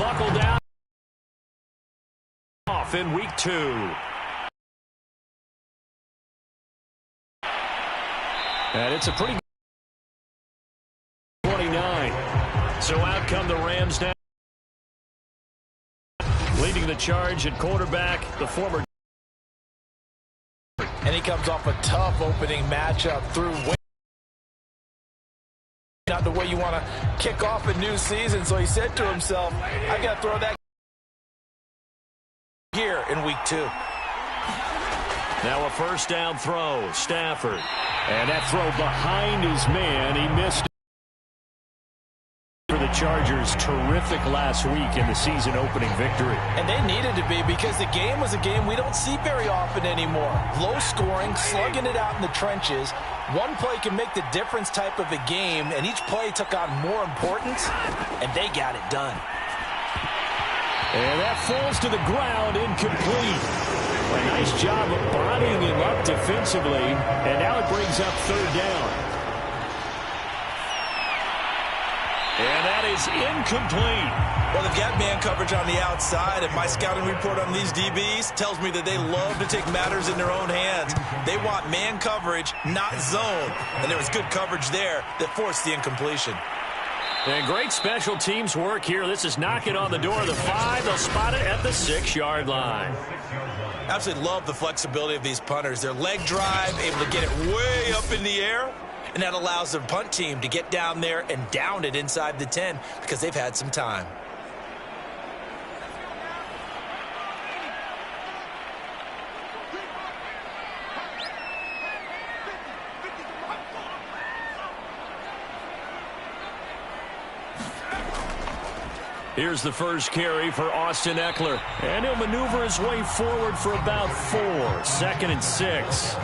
buckle down off in week 2. And it's a pretty good 29. So out come the Rams now. Leading the charge at quarterback, the former. And he comes off a tough opening matchup through not the way you want to kick off a new season. So he said to himself, I got to throw that here in week 2. Now a first down throw, Stafford. And that throw behind his man, he missed it. For the Chargers, terrific last week in the season opening victory. And they needed to be, because the game was a game we don't see very often anymore. Low scoring, slugging it out in the trenches. One play can make the difference type of a game, and each play took on more importance, and they got it done. And that falls to the ground, incomplete. A nice job of bodying him up defensively, and now it brings up third down. And that is incomplete. Well, they've got man coverage on the outside, and my scouting report on these DBs tells me that they love to take matters in their own hands. They want man coverage, not zone. And there was good coverage there that forced the incompletion. And great special teams work here. This is knocking on the door of the 5. They'll spot it at the 6-yard line. Absolutely love the flexibility of these punters. Their leg drive, able to get it way up in the air. And that allows the punt team to get down there and down it inside the 10 because they've had some time. Here's the first carry for Austin Ekeler. And he'll maneuver his way forward for about 4. 2nd and 6.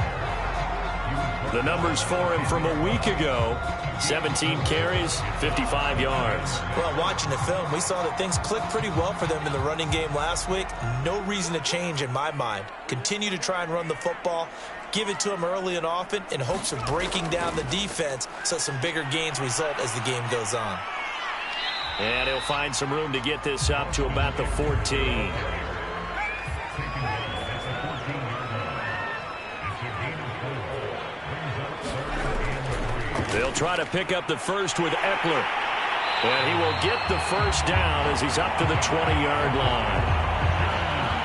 The numbers for him from a week ago, 17 carries, 55 yards. Well, watching the film, we saw that things clicked pretty well for them in the running game last week. No reason to change in my mind. Continue to try and run the football, give it to them early and often in hopes of breaking down the defense so some bigger gains result as the game goes on. And he'll find some room to get this up to about the 14. They'll try to pick up the first with Ekeler. And he will get the first down as he's up to the 20-yard line.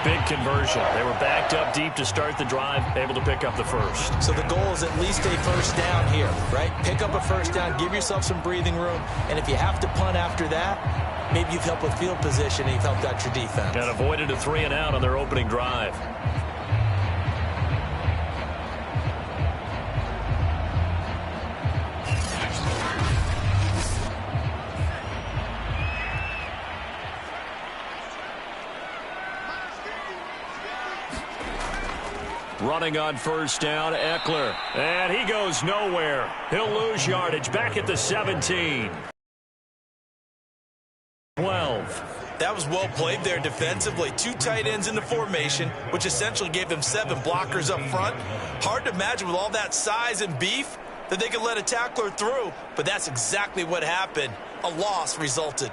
Big conversion. They were backed up deep to start the drive, able to pick up the first. So the goal is at least a first down here, right? Pick up a first down, give yourself some breathing room, and if you have to punt after that, maybe you've helped with field position and you've helped out your defense. And avoided a 3-and-out on their opening drive. Running on first down, Ekeler. And he goes nowhere. He'll lose yardage back at the 17. 12. That was well played there defensively. 2 tight ends in the formation, which essentially gave them 7 blockers up front. Hard to imagine with all that size and beef that they could let a tackler through, but that's exactly what happened. A loss resulted.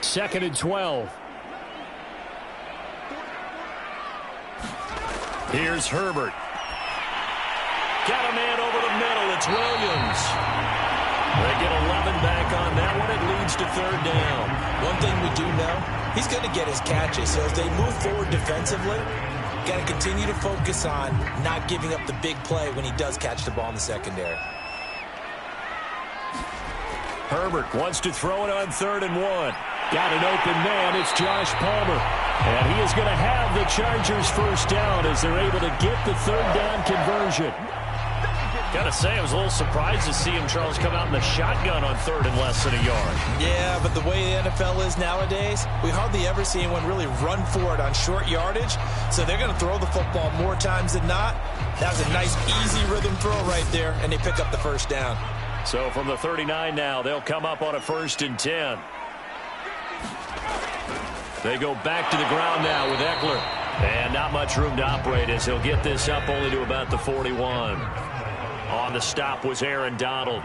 Second and 12. Here's Herbert. Got a man over the middle. It's Williams. They get 11 back on that one. It leads to third down. One thing we do know, he's going to get his catches. So as they move forward defensively, got to continue to focus on not giving up the big play when he does catch the ball in the secondary. Herbert wants to throw it on 3rd and 1. Got an open man. It's Josh Palmer. And he is going to have the Chargers first down as they're able to get the third down conversion. Got to say, I was a little surprised to see him, Charles, come out in the shotgun on 3rd and less than a yard. Yeah, but the way the NFL is nowadays, we hardly ever see anyone really run for it on short yardage. So they're going to throw the football more times than not. That was a nice, easy rhythm throw right there, and they pick up the first down. So from the 39 now, they'll come up on a 1st and 10. They go back to the ground now with much room to operate as he'll get this up only to about the 41. On the stop was Aaron Donald.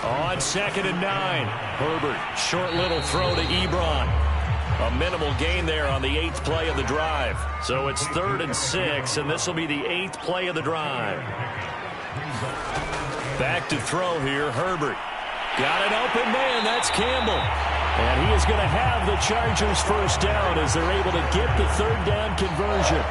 On 2nd and 9, Herbert, short little throw to Ebron. A minimal gain there on the 8th play of the drive. So it's 3rd and 6, and this will be the 8th play of the drive. Back to throw here, Herbert. Got an open man, that's Campbell. And he is going to have the Chargers first down as they're able to get the 3rd down conversion.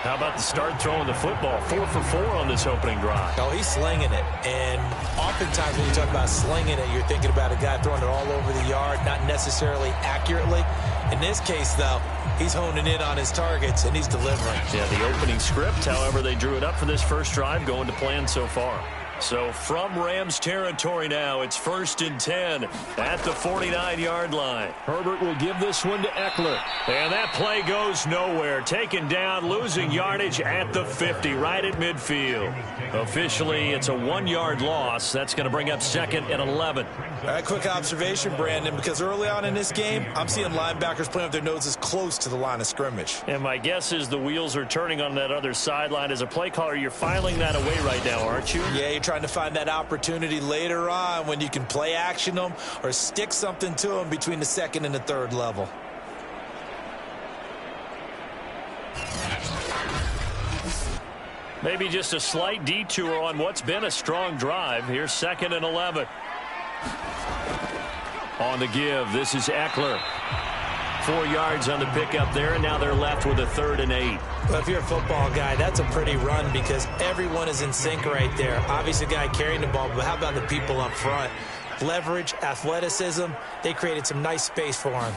How about the start throwing the football? 4 for 4 on this opening drive. Oh, he's slinging it. And oftentimes when you talk about slinging it, you're thinking about a guy throwing it all over the yard, not necessarily accurately. In this case, though, he's honing in on his targets, and he's delivering. Yeah, the opening script, however, they drew it up for this first drive, going to plan so far. So from Rams territory now, it's 1st and 10 at the 49-yard line. Herbert will give this one to Eckler. And that play goes nowhere. Taken down, losing yardage at the 50, right at midfield. Officially, it's a 1-yard loss. That's going to bring up 2nd and 11. All right, quick observation, Brandon, because early on in this game, I'm seeing linebackers playing with their noses close to the line of scrimmage. And my guess is the wheels are turning on that other sideline. As a play caller, you're filing that away right now, aren't you? Yeah, you're trying to find that opportunity later on when you can play action them or stick something to them between the 2nd and the 3rd level. Maybe just a slight detour on what's been a strong drive. Here's 2nd and 11. On the give, this is Eckler. 4 yards on the pickup there, and now they're left with a 3rd and 8. Well, if you're a football guy, that's a pretty run because everyone is in sync right there. Obviously, the guy carrying the ball, but how about the people up front? Leverage, athleticism, they created some nice space for him.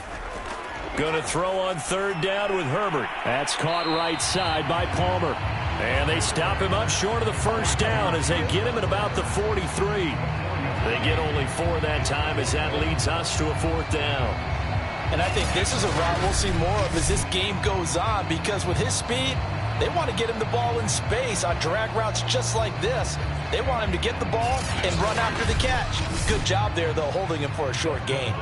Going to throw on 3rd down with Herbert. That's caught right side by Palmer. And they stop him up short of the first down as they get him at about the 43. They get only 4 that time as that leads us to a 4th down. And I think this is a route we'll see more of as this game goes on because with his speed, they want to get him the ball in space on drag routes just like this. They want him to get the ball and run after the catch. Good job there, though, holding him for a short gain.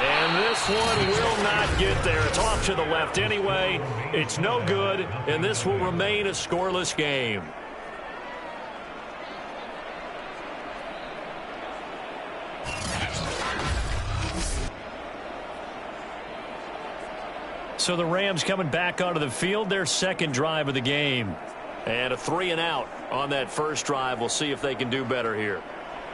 And this one will not get there. It's off to the left anyway. It's no good, and this will remain a scoreless game. So the Rams coming back onto the field, their 2nd drive of the game. And a 3 and out on that first drive. We'll see if they can do better here.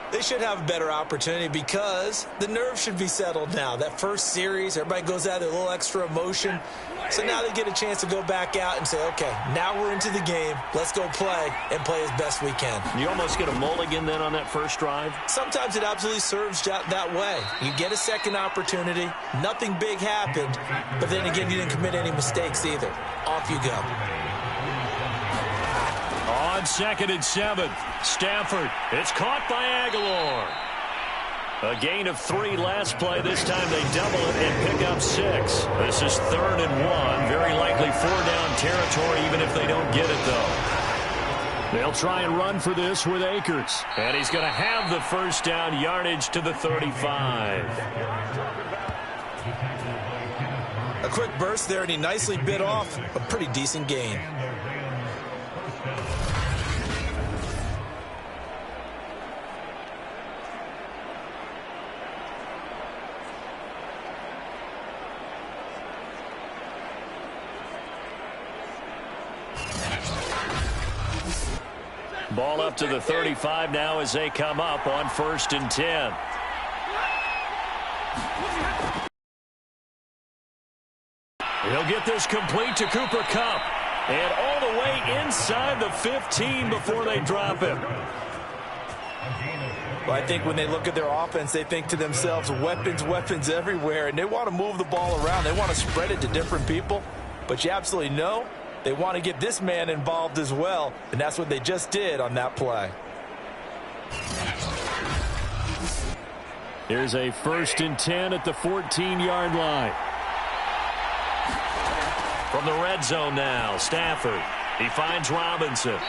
They should have a better opportunity because the nerves should be settled now. That first series, everybody goes out with a little extra emotion. So now they get a chance to go back out and say, okay, now we're into the game. Let's go play and play as best we can. You almost get a mulligan then on that first drive? Sometimes it absolutely serves that way. You get a second opportunity. Nothing big happened. But then again, you didn't commit any mistakes either. Off you go. On 2nd and 7, Stafford. It's caught by Aguilar. A gain of 3 last play. This time they double it and pick up 6. This is 3rd and 1. Very likely 4-down territory even if they don't get it, though. They'll try and run for this with Akers. And he's going to have the first down, yardage to the 35. A quick burst there, and he nicely bit off a pretty decent gain. Ball up to the 35 now as they come up on 1st and 10. He'll get this complete to Cooper Kupp. And all the way inside the 15 before they drop him. Well, I think when they look at their offense, they think to themselves, weapons, weapons everywhere. And they want to move the ball around. They want to spread it to different people. But you absolutely know they want to get this man involved as well. And that's what they just did on that play. Here's a 1st and 10 at the 14-yard line. From the red zone now, Stafford. He finds Robinson.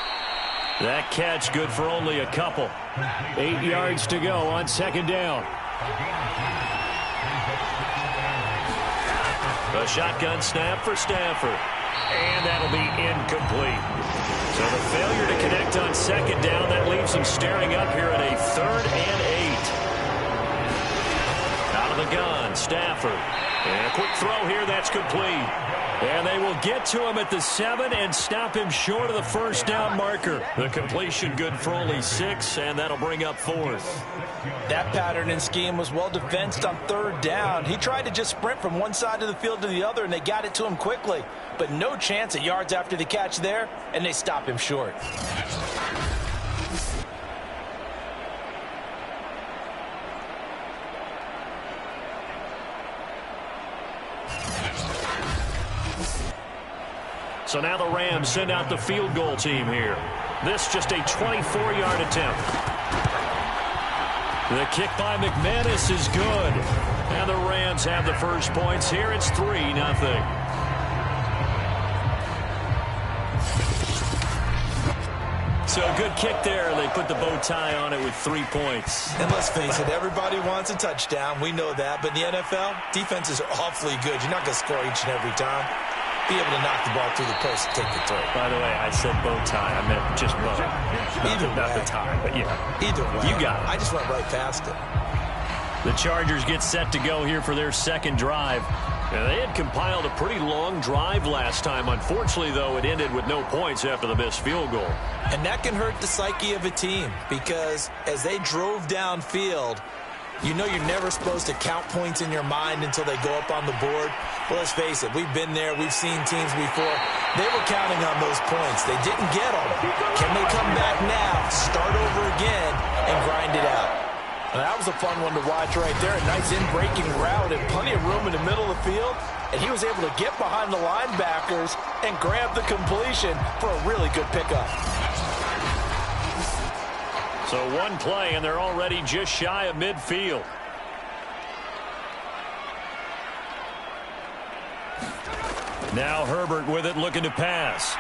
That catch good for only a couple. 8 yards to go on second down. The shotgun snap for Stafford. And that'll be incomplete. So the failure to connect on second down, that leaves them staring up here at a 3rd and 8. Out of the gun, Stafford. And a quick throw here, that's complete. And they will get to him at the 7 and stop him short of the first down marker. The completion good for only 6, and that'll bring up 4th. That pattern and scheme was well defensed on 3rd down. He tried to just sprint from one side of the field to the other, and they got it to him quickly. But no chance at yards after the catch there, and they stop him short. So now the Rams send out the field goal team here. This just a 24-yard attempt. The kick by McManus is good. And the Rams have the first points here. It's 3-0. So a good kick there. They put the bow tie on it with 3 points. And let's face it, everybody wants a touchdown. We know that. But in the NFL, defense is awfully good. You're not going to score each and every time. Be able to knock the ball through the post and take the throw. By the way, I said bow tie. I meant just bow. Not the tie, but yeah. Either way. You got it. I just went right past it. The Chargers get set to go here for their second drive. Now, they had compiled a pretty long drive last time. Unfortunately, though, it ended with no points after the missed field goal. And that can hurt the psyche of a team because as they drove downfield, you know you're never supposed to count points in your mind until they go up on the board. Well, let's face it, we've been there. We've seen teams before. They were counting on those points. They didn't get them. Can they come back now, start over again, and grind it out? And that was a fun one to watch right there. A nice in-breaking route and plenty of room in the middle of the field. And he was able to get behind the linebackers and grab the completion for a really good pickup. So one play, and they're already just shy of midfield. Now Herbert with it, looking to pass.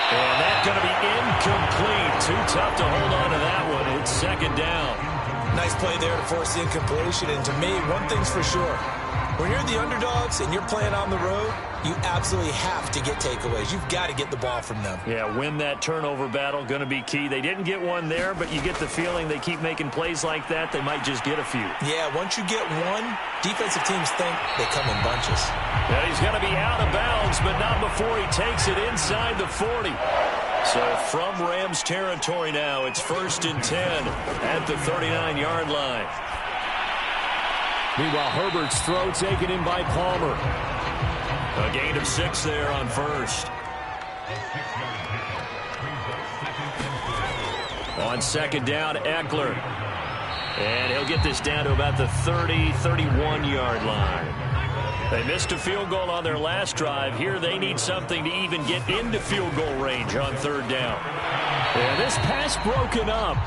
And that's going to be incomplete. Too tough to hold on to that one. It's second down. Nice play there to force the incompletion. And to me, one thing's for sure. When you're the underdogs and you're playing on the road, you absolutely have to get takeaways. You've got to get the ball from them. Yeah, win that turnover battle, going to be key. They didn't get one there, but you get the feeling they keep making plays like that, they might just get a few. Yeah, once you get one, defensive teams think they come in bunches. Yeah, he's going to be out of bounds, but not before he takes it inside the 40. So from Rams territory now, it's 1st and 10 at the 39-yard line. Meanwhile, Herbert's throw taken in by Palmer. A gain of 6 there on first. On second down, Eckler. And he'll get this down to about the 30, 31-yard line. They missed a field goal on their last drive. Here they need something to even get into field goal range on 3rd down. And this pass broken up.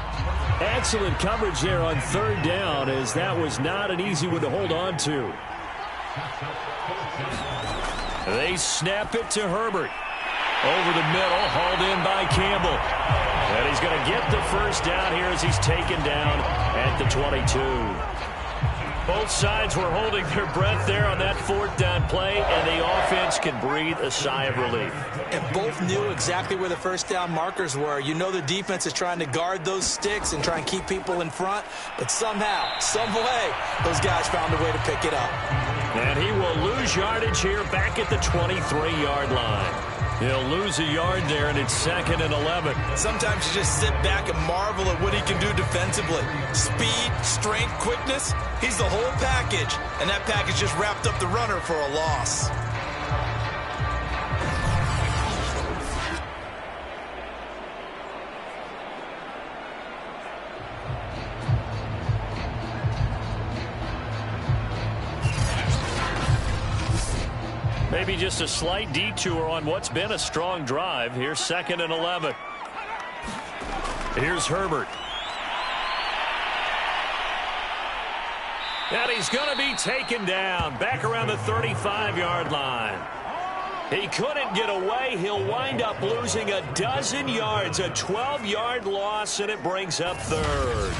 Excellent coverage there on 3rd down, as that was not an easy one to hold on to. They snap it to Herbert. Over the middle, hauled in by Campbell. And he's going to get the first down here as he's taken down at the 22. Both sides were holding their breath there on that 4th down play, and the offense can breathe a sigh of relief. And both knew exactly where the first down markers were. You know the defense is trying to guard those sticks and try and keep people in front, but somehow, some way, those guys found a way to pick it up. And he will lose yardage here back at the 23-yard line. He'll lose a yard there, and it's 2nd and 11. Sometimes you just sit back and marvel at what he can do defensively. Speed, strength, quickness, he's the whole package. And that package just wrapped up the runner for a loss. Maybe just a slight detour on what's been a strong drive. Here's 2nd and 11. Here's Herbert. And he's going to be taken down back around the 35-yard line. He couldn't get away. He'll wind up losing a dozen yards, a 12-yard loss, and it brings up third.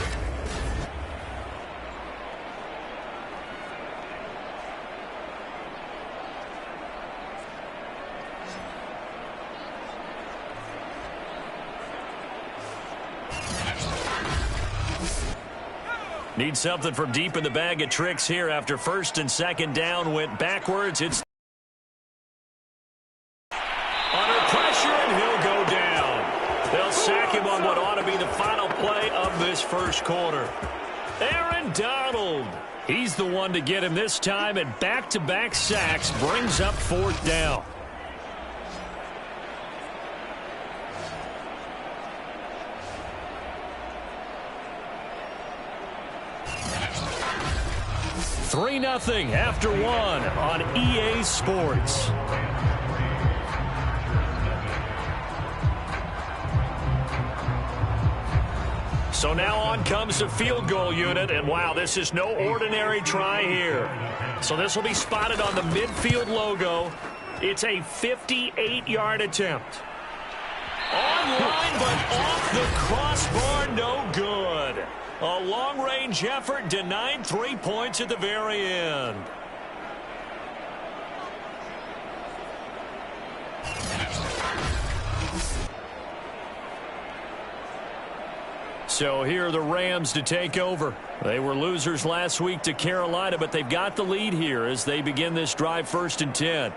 Need something from deep in the bag of tricks here after first and second down went backwards. It's under pressure, and he'll go down. They'll sack him on what ought to be the final play of this first quarter. Aaron Donald. He's the one to get him this time, and back-to-back sacks brings up fourth down. Three 3-0 after one on EA Sports. So now on comes the field goal unit, and wow, this is no ordinary try here. So this will be spotted on the midfield logo. It's a 58-yard attempt. Online, but off the crossbar, no good. A long-range effort denied 3 points at the very end. So here are the Rams to take over. They were losers last week to Carolina, but they've got the lead here as they begin this drive 1st and 10.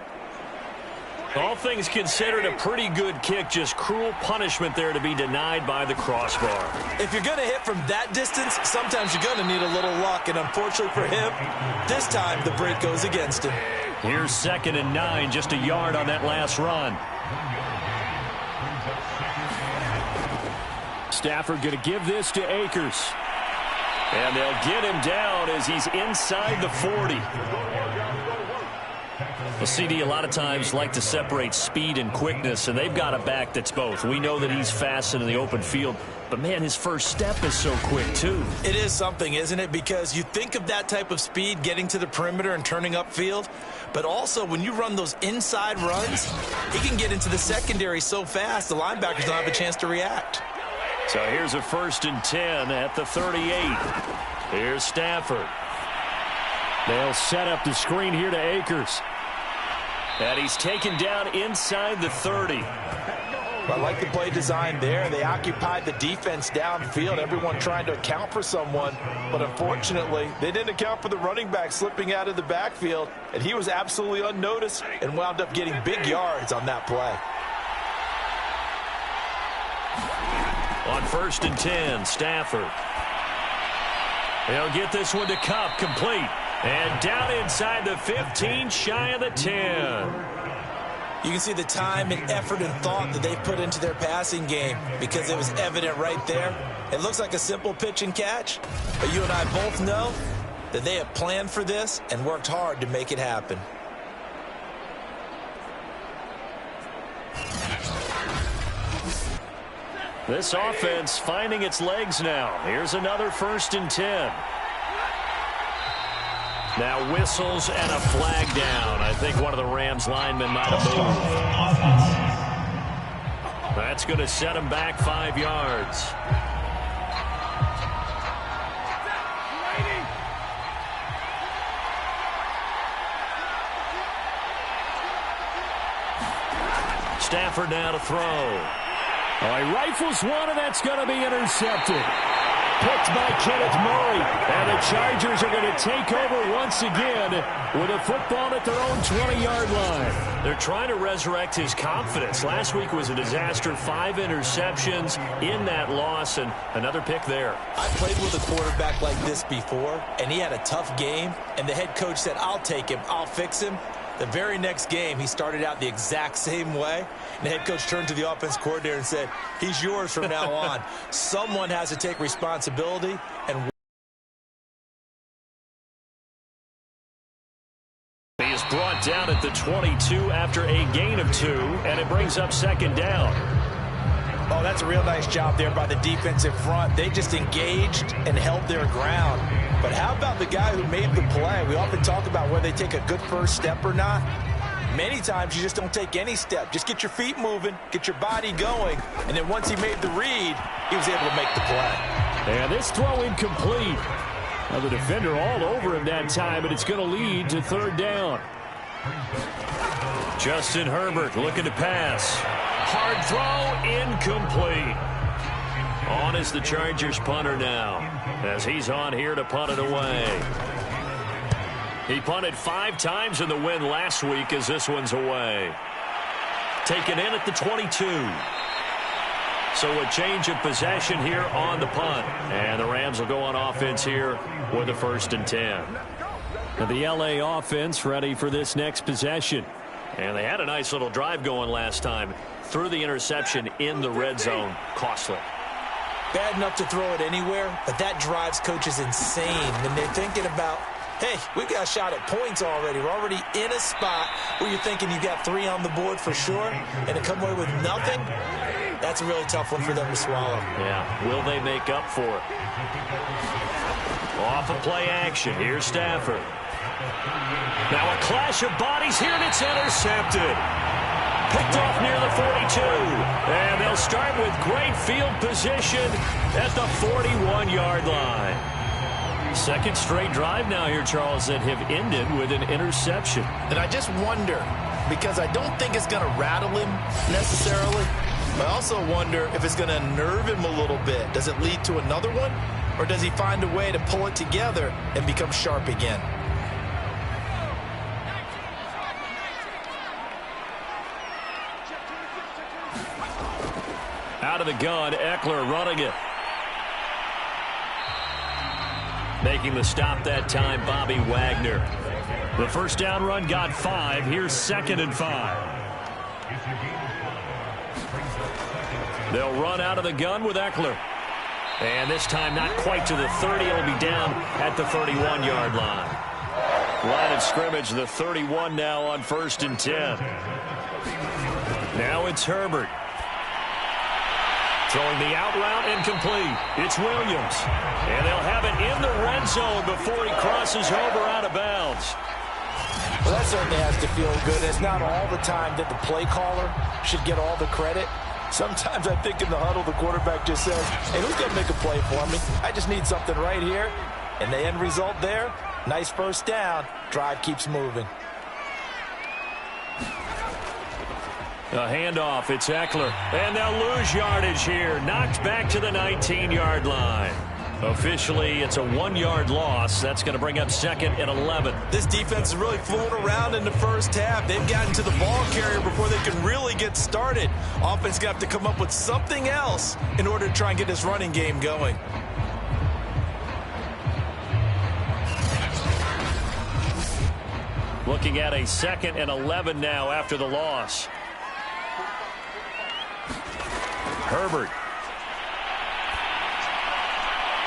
All things considered, a pretty good kick, just cruel punishment there to be denied by the crossbar. If you're going to hit from that distance, sometimes you're going to need a little luck, and unfortunately for him, this time the break goes against him. Here's 2nd and 9, just a yard on that last run. Stafford going to give this to Akers. And they'll get him down as he's inside the 40. Well, CD, a lot of times like to separate speed and quickness, and they've got a back that's both. We know that he's fast in the open field, but, man, his first step is so quick, too. It is something, isn't it? Because you think of that type of speed getting to the perimeter and turning upfield, but also when you run those inside runs, he can get into the secondary so fast the linebackers don't have a chance to react. So here's a 1st and 10 at the 38. Here's Stafford. They'll set up the screen here to Akers. And he's taken down inside the 30. I like the play design there. They occupied the defense downfield, everyone trying to account for someone. But unfortunately, they didn't account for the running back slipping out of the backfield. And he was absolutely unnoticed and wound up getting big yards on that play. On 1st and 10, Stafford. They'll get this one to Kupp, complete. And down inside the 15, shy of the 10. You can see the time and effort and thought that they put into their passing game because it was evident right there. It looks like a simple pitch and catch, but you and I both know that they have planned for this and worked hard to make it happen. This offense finding its legs now. Here's another 1st and 10. Now whistles and a flag down. I think one of the Rams linemen might have moved. That's going to set him back 5 yards. Stafford now to throw. Oh, he rifles one, and that's going to be intercepted. Picked by Kenneth Murray. And the Chargers are going to take over once again with a football at their own 20-yard line. They're trying to resurrect his confidence. Last week was a disaster. 5 interceptions in that loss, and another pick there. I played with a quarterback like this before, and he had a tough game, and the head coach said, I'll take him, I'll fix him. The very next game, he started out the exact same way. And the head coach turned to the offense coordinator and said, he's yours from now on. Someone has to take responsibility. And he is brought down at the 22 after a gain of 2, and it brings up 2nd down. Oh, that's a real nice job there by the defensive front. They just engaged and held their ground. But how about the guy who made the play? We often talk about whether they take a good first step or not. Many times you just don't take any step. Just get your feet moving, get your body going, and then once he made the read, he was able to make the play. And this throw incomplete. Now the defender all over him that time, but it's going to lead to third down. Justin Herbert looking to pass. Hard throw, incomplete. On is the Chargers punter now, as he's on here to punt it away. He punted 5 times in the win last week as this one's away. Taken in at the 22. So a change of possession here on the punt. And the Rams will go on offense here with a 1st and 10. Now the LA offense ready for this next possession. And they had a nice little drive going last time. Threw the interception in the red zone. Costly. Bad enough to throw it anywhere, but that drives coaches insane when they're thinking about, hey, we've got a shot at points already. We're already in a spot where you're thinking you got 3 on the board for sure, and to come away with nothing, that's a really tough one for them to swallow. Yeah, will they make up for it? Off of play action. Here's Stafford. Now a clash of bodies here, and it's intercepted. Picked off near the 42. And they'll start with great field position at the 41-yard line. Second straight drive now here, Charles, that have ended with an interception. And I just wonder, because I don't think it's going to rattle him necessarily, but I also wonder if it's going to unnerve him a little bit. Does it lead to another one? Or does he find a way to pull it together and become sharp again? Out of the gun, Eckler running it. Making the stop that time, Bobby Wagner. The first down run got 5. Here's 2nd and 5. They'll run out of the gun with Eckler. And this time not quite to the 30. It'll be down at the 31-yard line. Line of scrimmage, the 31 now on 1st and 10. Now it's Herbert. Throwing the out route, incomplete. It's Williams. And they'll have it in the red zone before he crosses over out of bounds. Well, that certainly has to feel good. It's not all the time that the play caller should get all the credit. Sometimes I think in the huddle, the quarterback just says, hey, who's going to make a play for me? I just need something right here. And the end result there, nice first down. Drive keeps moving. A handoff, it's Eckler. And they'll lose yardage here. Knocked back to the 19-yard line. Officially, it's a 1-yard loss. That's going to bring up 2nd and 11. This defense is really fooling around in the first half. They've gotten to the ball carrier before they can really get started. Offense got to have to come up with something else in order to try and get this running game going. Looking at a 2nd and 11 now after the loss. Herbert.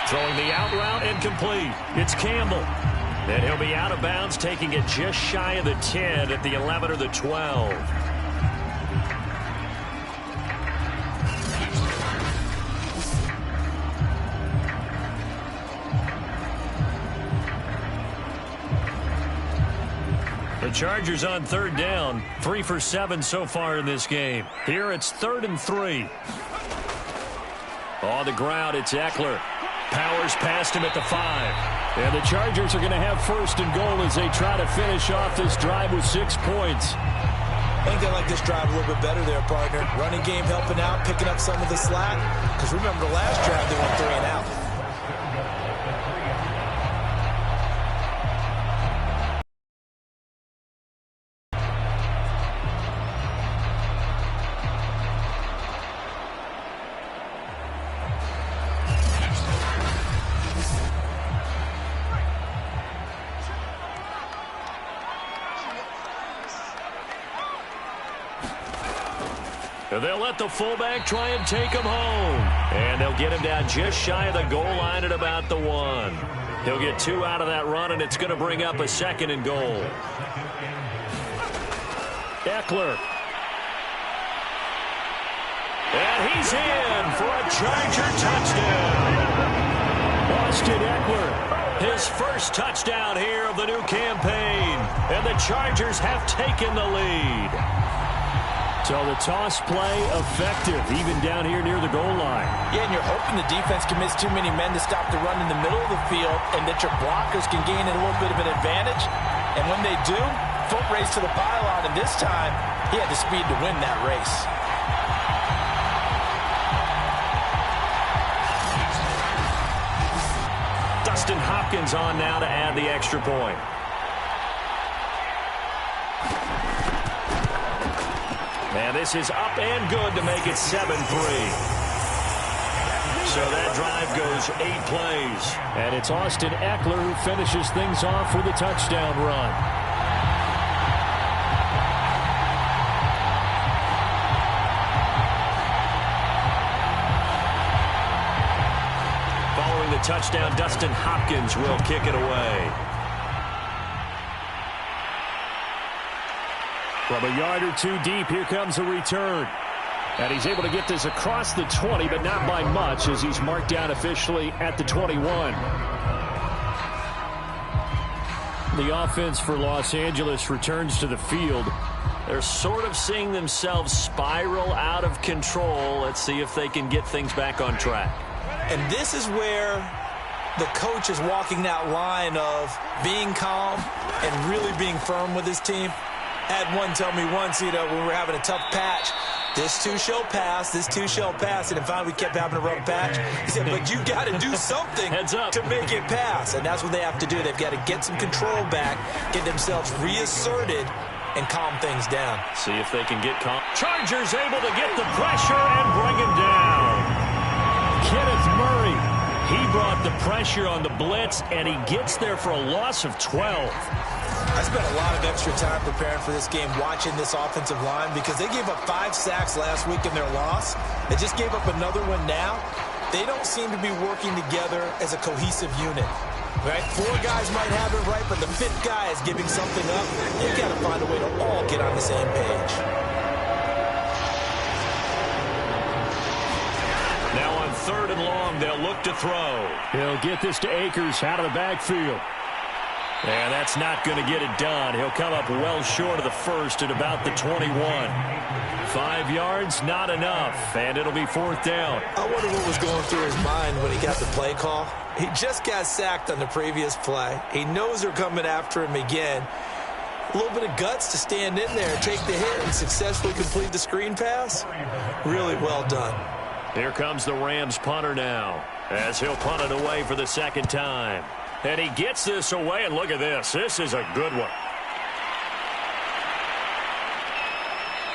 Throwing the out route, incomplete. It's Campbell. And he'll be out of bounds, taking it just shy of the 10 at the 11 or the 12. The Chargers on 3rd down, 3 for 7 so far in this game. Here it's 3rd and 3. On the ground, it's Eckler. Powers past him at the 5. And the Chargers are going to have 1st and goal as they try to finish off this drive with 6 points. I think they like this drive a little bit better there, partner. Running game helping out, picking up some of the slack. Because remember, the last drive they went 3 and out. They'll let the fullback try and take him home. And they'll get him down just shy of the goal line at about the 1. He'll get 2 out of that run, and it's going to bring up a 2nd and goal. Eckler. And he's in for a Charger touchdown. Austin Eckler His first touchdown here of the new campaign. And the Chargers have taken the lead. So the toss play effective, even down here near the goal line. Yeah, and you're hoping the defense commits too many men to stop the run in the middle of the field and that your blockers can gain a little bit of an advantage. And when they do, foot race to the pylon, and this time he had the speed to win that race. Dustin Hopkins on now to add the extra point. And this is up and good to make it 7-3. So that drive goes 8 plays. And it's Austin Ekeler who finishes things off with a touchdown run. Following the touchdown, Dustin Hopkins will kick it away. From a yard or two deep, here comes a return. And he's able to get this across the 20, but not by much, as he's marked down officially at the 21. The offense for Los Angeles returns to the field. They're sort of seeing themselves spiral out of control. Let's see if they can get things back on track. And this is where the coach is walking that line of being calm and really being firm with his team. Had one tell me once, when we were having a tough patch, this too shall pass, this too shall pass. And finally we kept having a rough patch. He said, but you got to do something to make it pass. And that's what they have to do. They've got to get some control back, get themselves reasserted, and calm things down. See if they can get calm. Chargers able to get the pressure and bring him down. Kenneth Murray, he brought the pressure on the blitz, and he gets there for a loss of 12. I spent a lot of extra time preparing for this game, watching this offensive line, because they gave up 5 sacks last week in their loss. They just gave up another one now. They don't seem to be working together as a cohesive unit. Right? 4 guys might have it right, but the 5th guy is giving something up. They've got to find a way to all get on the same page. Now on 3rd and long, they'll look to throw. He'll get this to Akers out of the backfield. And that's not going to get it done. He'll come up well short of the first at about the 21. 5 yards, not enough, and it'll be 4th down. I wonder what was going through his mind when he got the play call. He just got sacked on the previous play. He knows they're coming after him again. A little bit of guts to stand in there, take the hit, and successfully complete the screen pass. Really well done. Here comes the Rams punter now, as he'll punt it away for the 2nd time. And he gets this away, and look at this. This is a good one.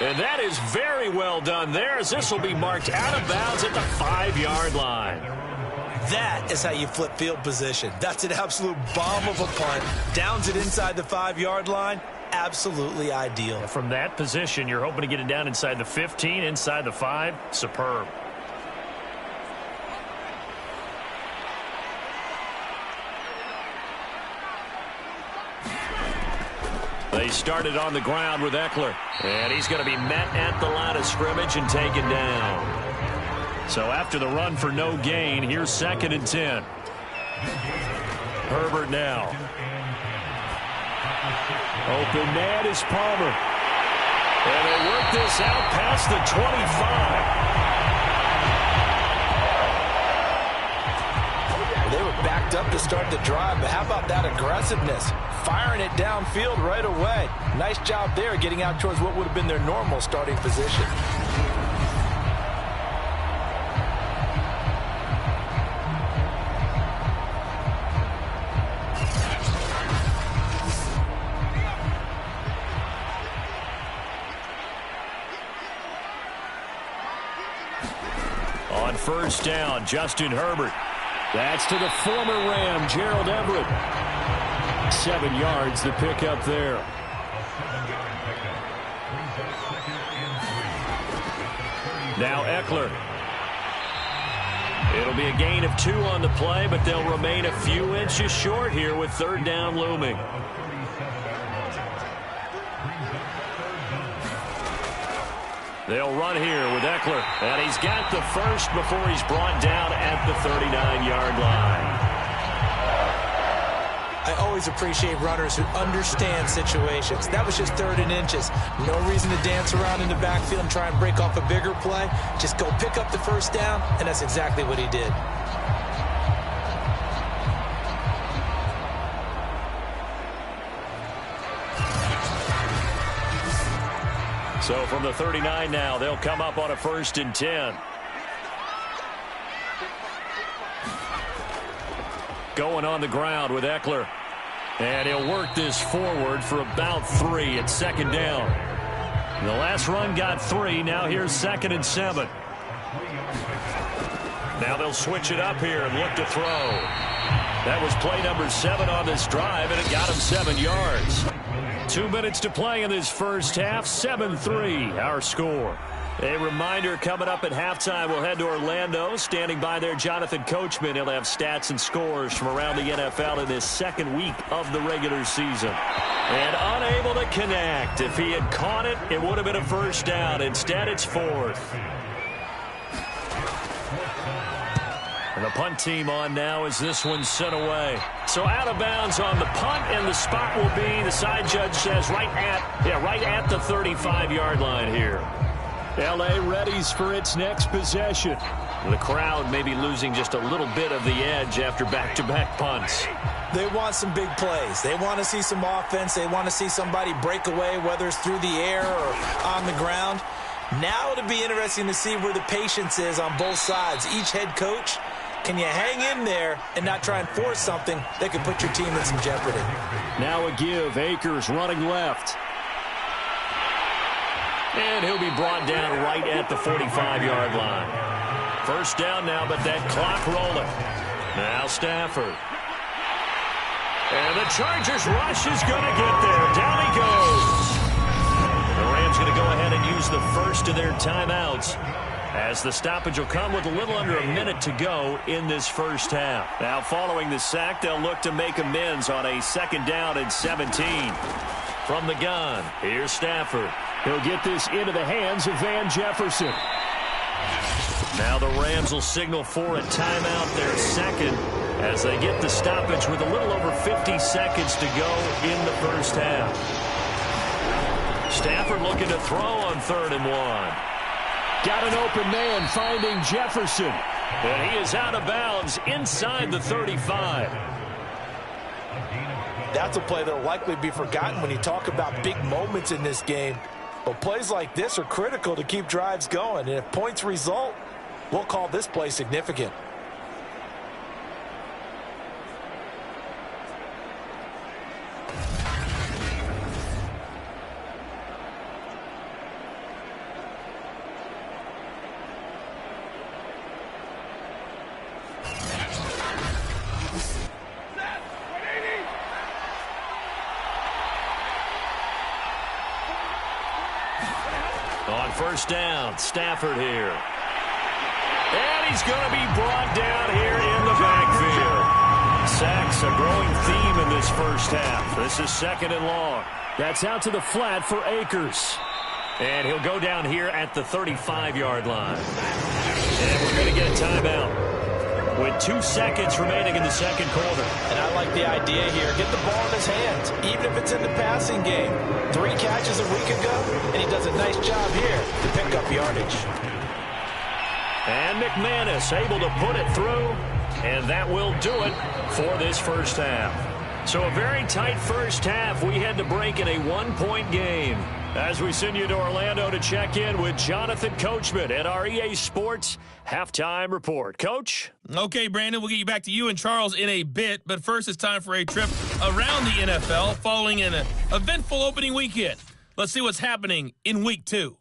And that is very well done there, as this will be marked out of bounds at the 5-yard line. That is how you flip field position. That's an absolute bomb of a punt. Downs it inside the 5-yard line. Absolutely ideal. From that position, you're hoping to get it down inside the 15, inside the 5. Superb. They started on the ground with Ekeler. And he's going to be met at the line of scrimmage and taken down. So after the run for no gain, here's 2nd and 10. Herbert now. Open man is Palmer. And they work this out past the 25. They were backed up to start the drive, but how about that aggressiveness? Firing it downfield right away. Nice job there, getting out towards what would have been their normal starting position. On 1st down, Justin Herbert. That's to the former Ram, Gerald Everett. 7 yards, the pickup there. Now Ekeler. It'll be a gain of 2 on the play, but they'll remain a few inches short here with 3rd down looming. They'll run here with Ekeler, and he's got the first before he's brought down at the 39-yard line. I always appreciate runners who understand situations. That was just 3rd and inches. No reason to dance around in the backfield and try and break off a bigger play. Just go pick up the first down, and that's exactly what he did. So from the 39 now, they'll come up on a 1st and 10. Going on the ground with Ekeler. And he'll work this forward for about 3 at 2nd down. The last run got 3. Now here's 2nd and 7. Now they'll switch it up here and look to throw. That was play number 7 on this drive, and it got him 7 yards. 2 minutes to play in this first half. 7-3 our score. A reminder, coming up at halftime, we'll head to Orlando. Standing by there, Jonathan Coachman. He'll have stats and scores from around the NFL in this 2nd week of the regular season. And unable to connect. If he had caught it, it would have been a 1st down. Instead, it's 4th. And the punt team on now as this one's sent away. So out of bounds on the punt, and the spot will be, the side judge says, right at the 35-yard line here. L.A. readies for its next possession. The crowd may be losing just a little bit of the edge after back-to-back punts. They want some big plays. They want to see some offense. They want to see somebody break away, whether it's through the air or on the ground. Now it'll be interesting to see where the patience is on both sides. Each head coach, can you hang in there and not try and force something that could put your team in some jeopardy? Now a give. Akers running left. And he'll be brought down right at the 45-yard line. 1st down now, but that clock rolling. Now Stafford. And the Chargers rush is going to get there. Down he goes. The Rams going to go ahead and use the first of their timeouts, as the stoppage will come with a little under a minute to go in this first half. Now following the sack, they'll look to make amends on a 2nd down and 17. From the gun, here's Stafford. He'll get this into the hands of Van Jefferson. Now the Rams will signal for a timeout, their 2nd, as they get the stoppage with a little over 50 seconds to go in the first half. Stafford looking to throw on 3rd and 1. Got an open man finding Jefferson. And he is out of bounds inside the 35. That's a play that will likely be forgotten when you talk about big moments in this game. But plays like this are critical to keep drives going. And if points result, we'll call this play significant. On 1st down, Stafford here. And he's going to be brought down here in the backfield. Sacks a growing theme in this first half. This is 2nd and long. That's out to the flat for Akers. And he'll go down here at the 35-yard line. And we're going to get a timeout with 2 seconds remaining in the 2nd quarter. And I like the idea here. Get the ball in his hands, even if it's in the passing game. 3 catches a week ago, and he does a nice job here to pick up yardage. And McManus able to put it through, and that will do it for this first half. So a very tight first half. We had to break in a 1-point game. As we send you to Orlando to check in with Jonathan Coachman at our EA Sports Halftime Report. Coach? Okay, Brandon, we'll get you back to you and Charles in a bit, but first it's time for a trip around the NFL following an eventful opening weekend. Let's see what's happening in Week 2.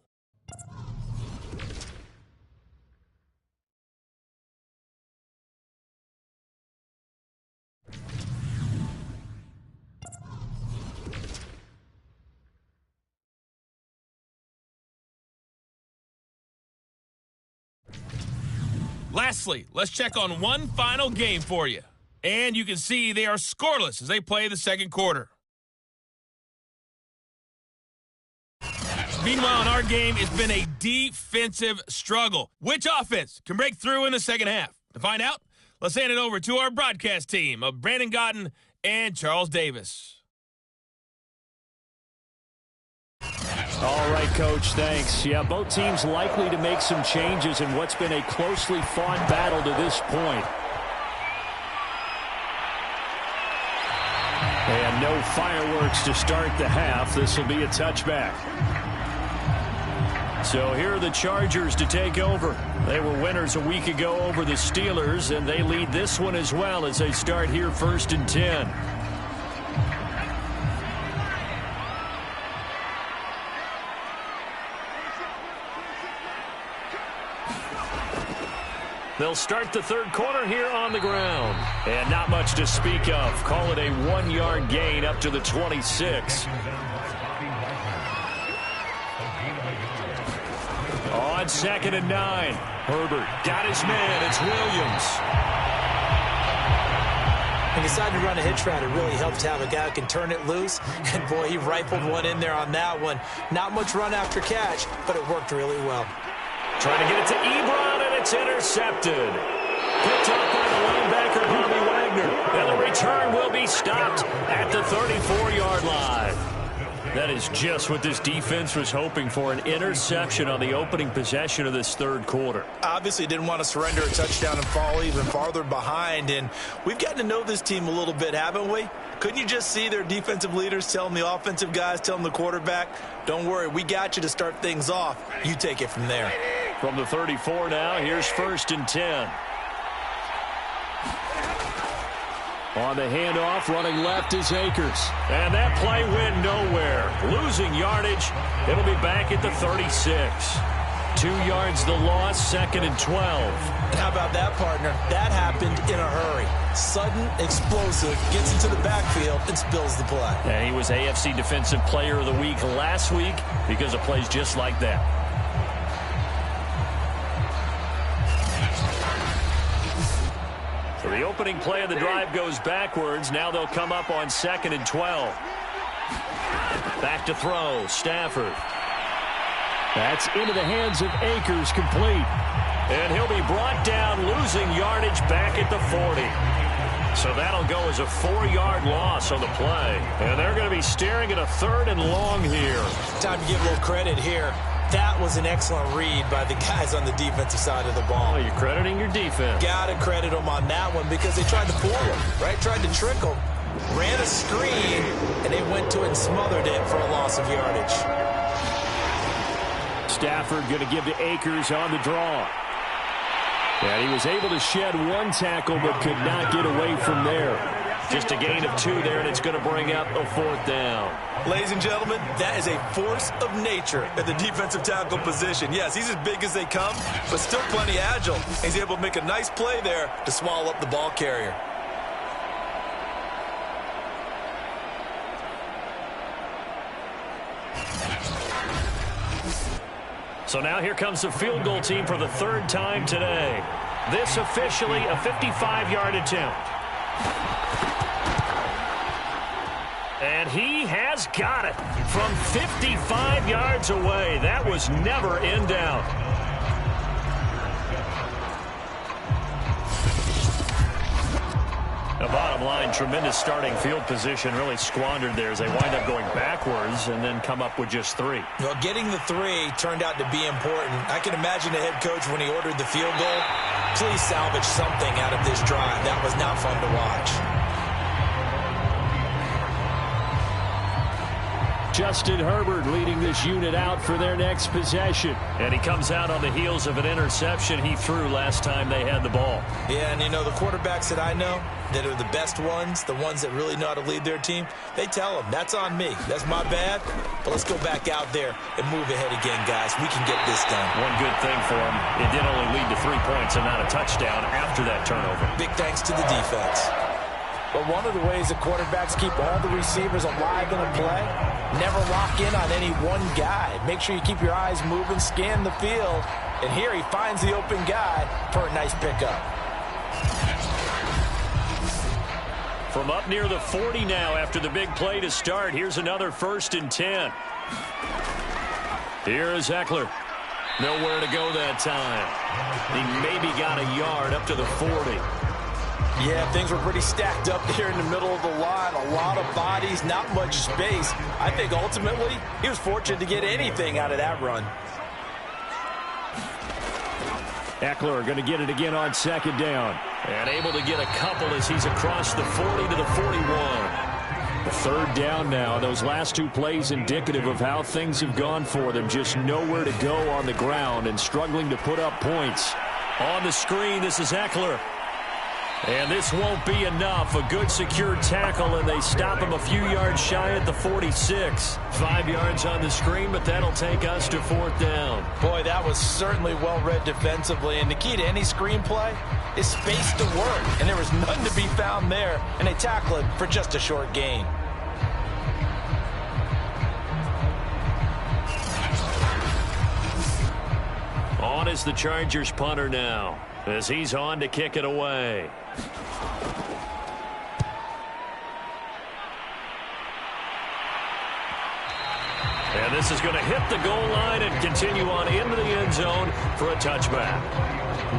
Lastly, let's check on one final game for you. And you can see they are scoreless as they play the 2nd quarter. Meanwhile, in our game, it's been a defensive struggle. Which offense can break through in the 2nd half? To find out, let's hand it over to our broadcast team of Brandon Gaudin and Charles Davis. All right, Coach, thanks. Yeah, both teams likely to make some changes in what's been a closely fought battle to this point. And no fireworks to start the half. This will be a touchback. So here are the Chargers to take over. They were winners a week ago over the Steelers, and they lead this one as well as they start here 1st and 10. They'll start the third quarter here on the ground. And not much to speak of. Call it a 1-yard gain up to the 26. On 2nd and 9. Herbert got his man. It's Williams. He decided to run a hitch route. It really helps to have a guy who can turn it loose. And, boy, he rifled one in there on that one. Not much run after catch, but it worked really well. Trying to get it to Ebron, and it's intercepted. Picked up by the linebacker, Bobby Wagner. And the return will be stopped at the 34-yard line. That is just what this defense was hoping for, an interception on the opening possession of this third quarter. Obviously didn't want to surrender a touchdown and fall even farther behind. And we've gotten to know this team a little bit, haven't we? Couldn't you just see their defensive leaders telling the offensive guys, telling the quarterback, don't worry, we got you to start things off. You take it from there. From the 34 now, here's 1st and 10. On the handoff, running left is Akers. And that play went nowhere. Losing yardage. It'll be back at the 36. 2 yards the loss, 2nd and 12. And how about that, partner? That happened in a hurry. Sudden, explosive, gets into the backfield and spills the play. And he was AFC Defensive Player of the Week last week because of plays just like that. So the opening play of the drive goes backwards. Now they'll come up on 2nd and 12. Back to throw, Stafford. That's into the hands of Akers, complete. And he'll be brought down, losing yardage back at the 40. So that'll go as a 4-yard loss on the play. And they're going to be staring at a 3rd and long here. Time to give a little credit here. That was an excellent read by the guys on the defensive side of the ball. Oh, you're crediting your defense. Got to credit them on that one because they tried to fool him, right? Tried to trick him. Ran a screen, and they went to it and smothered it for a loss of yardage. Stafford going to give to Akers on the draw. And he was able to shed one tackle but could not get away from there. Just a gain of 2 there, and it's going to bring up a 4th down. Ladies and gentlemen, that is a force of nature at the defensive tackle position. Yes, he's as big as they come, but still plenty agile. He's able to make a nice play there to swallow up the ball carrier. So now here comes the field goal team for the 3rd time today. This officially a 55-yard attempt. And he has got it from 55 yards away. That was never in doubt. The bottom line, tremendous starting field position, really squandered there as they wind up going backwards and then come up with just 3. Well, getting the 3 turned out to be important. I can imagine the head coach when he ordered the field goal. Please salvage something out of this drive. That was not fun to watch. Justin Herbert leading this unit out for their next possession. And he comes out on the heels of an interception he threw last time they had the ball. Yeah, and you know, the quarterbacks that I know that are the best ones, the ones that really know how to lead their team, they tell them, that's on me. That's my bad. But let's go back out there and move ahead again, guys. We can get this done. One good thing for him, it did only lead to 3 points and not a touchdown after that turnover. Big thanks to the defense. But one of the ways the quarterbacks keep all the receivers alive in a play, never lock in on any one guy. Make sure you keep your eyes moving, scan the field. And here he finds the open guy for a nice pickup. From up near the 40 now after the big play to start, here's another 1st and 10. Here is Eckler. Nowhere to go that time. He maybe got a yard up to the 40. Yeah, things were pretty stacked up there in the middle of the line. A lot of bodies, not much space. I think ultimately he was fortunate to get anything out of that run. Ekeler going to get it again on second down. And able to get a couple as he's across the 40 to the 41. The third down now. Those last two plays indicative of how things have gone for them. Just nowhere to go on the ground and struggling to put up points. On the screen, this is Ekeler. And this won't be enough. A good secure tackle, and they stop him a few yards shy at the 46. 5 yards on the screen, but that'll take us to fourth down. Boy, that was certainly well read defensively. And the key to any screenplay is space to work. And there was none to be found there. And they tackle it for just a short gain. On is the Chargers punter now, as he's on to kick it away. And this is going to hit the goal line and continue on into the end zone for a touchback.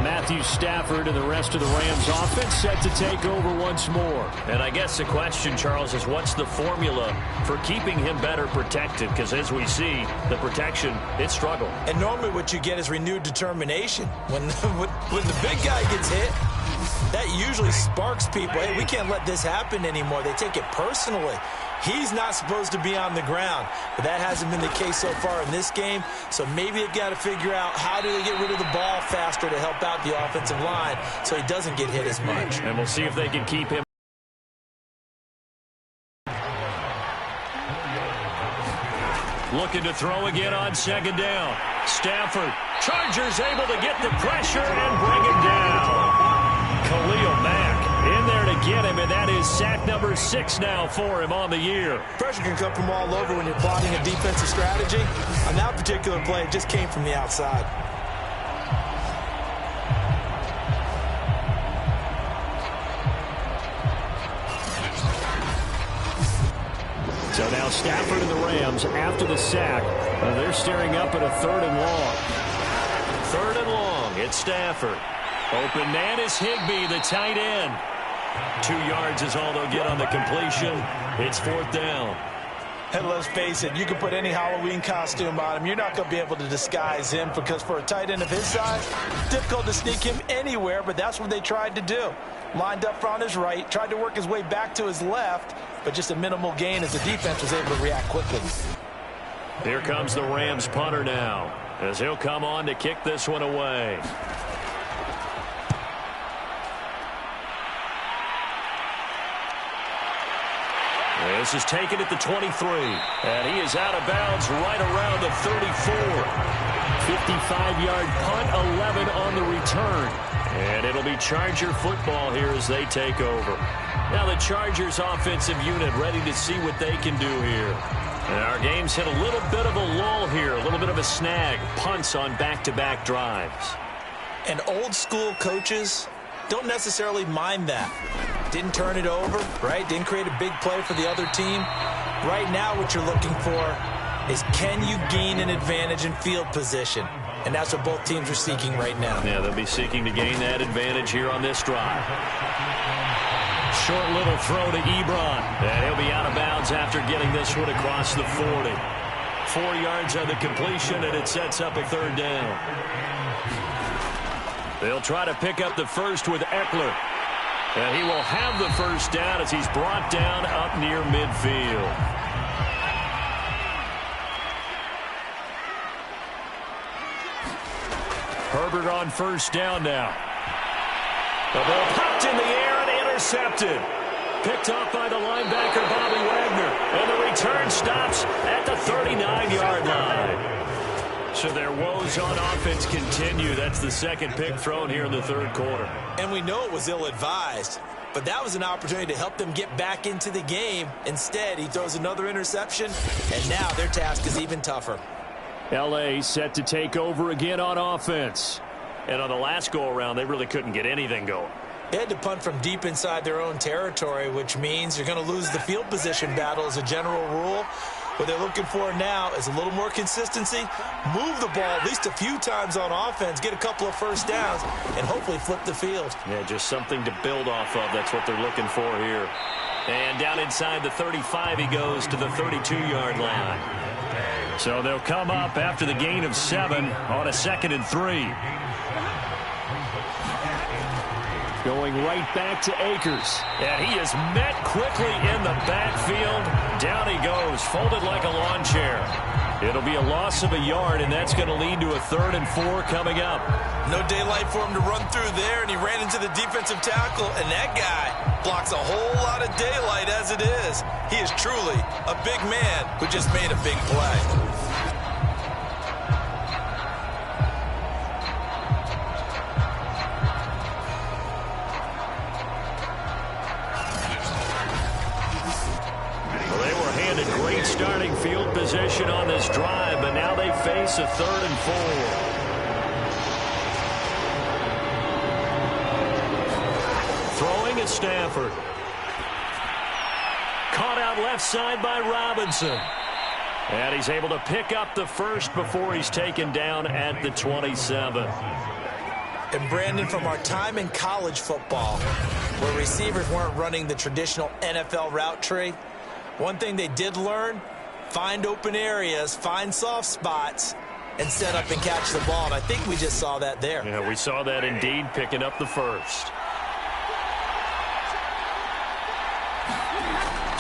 Matthew Stafford and the rest of the Rams offense set to take over once more. And I guess the question, Charles, is what's the formula for keeping him better protected? Because as we see, the protection, it struggled. And normally what you get is renewed determination. When the big guy gets hit, that usually sparks people. Hey, we can't let this happen anymore. They take it personally. He's not supposed to be on the ground, but that hasn't been the case so far in this game. So maybe they've got to figure out how do they get rid of the ball faster to help out the offensive line so he doesn't get hit as much. And we'll see if they can keep him. Looking to throw again on second down. Stafford. Chargers able to get the pressure and bring him down. Khalil Mack in there to get him, and that is sack number 6 now for him on the year. Pressure can come from all over when you're plotting a defensive strategy. On that particular play, it just came from the outside. So now Stafford and the Rams, after the sack, they're staring up at a 3rd and long. 3rd and long, it's Stafford. Open man is Higbee, the tight end. 2 yards is all they'll get on the completion. It's 4th down. And let's face it, you can put any Halloween costume on him. You're not going to be able to disguise him because for a tight end of his size, difficult to sneak him anywhere, but that's what they tried to do. Lined up on his right, tried to work his way back to his left, but just a minimal gain as the defense was able to react quickly. Here comes the Rams punter now, as he'll come on to kick this one away. This is taken at the 23, and he is out of bounds right around the 34. 55-yard punt, 11 on the return. And it'll be Charger football here as they take over. Now the Chargers offensive unit ready to see what they can do here. And our game's hit a little bit of a lull here, a little bit of a snag. Punts on back-to-back drives. And old school coaches don't necessarily mind that. Didn't turn it over, right? Didn't create a big play for the other team. Right now what you're looking for is can you gain an advantage in field position? And that's what both teams are seeking right now. Yeah, they'll be seeking to gain that advantage here on this drive. Short little throw to Ebron. And he'll be out of bounds after getting this one across the 40. 4 yards on the completion, and it sets up a 3rd down. They'll try to pick up the first with Ekeler. And he will have the first down as he's brought down up near midfield. Herbert on first down now. The ball popped in the air and intercepted. Picked off by the linebacker, Bobby Wagner. And the return stops at the 39-yard line. So their woes on offense continue. That's the second pick thrown here in the 3rd quarter. And we know it was ill-advised, but that was an opportunity to help them get back into the game. Instead, he throws another interception, and now their task is even tougher. L.A. set to take over again on offense. And on the last go-around, they really couldn't get anything going. They had to punt from deep inside their own territory, which means you're going to lose the field position battle as a general rule. What they're looking for now is a little more consistency, move the ball at least a few times on offense, get a couple of first downs, and hopefully flip the field. Yeah, just something to build off of. That's what they're looking for here. And down inside the 35, he goes to the 32-yard line. So they'll come up after the gain of 7 on a 2nd and 3. Going right back to Akers. And he is met quickly in the backfield. Down he goes, folded like a lawn chair. It'll be a loss of a yard, and that's going to lead to a 3rd and 4 coming up. No daylight for him to run through there, and he ran into the defensive tackle, and that guy blocks a whole lot of daylight as it is. He is truly a big man who just made a big play. Starting field position on this drive, but now they face a 3rd and 4. Throwing at Stafford. Caught out left side by Robinson. And he's able to pick up the first before he's taken down at the 27. And Brandon, from our time in college football, where receivers weren't running the traditional NFL route tree, one thing they did learn, find open areas, find soft spots, and set up and catch the ball. And I think we just saw that there. Yeah, we saw that indeed, picking up the first.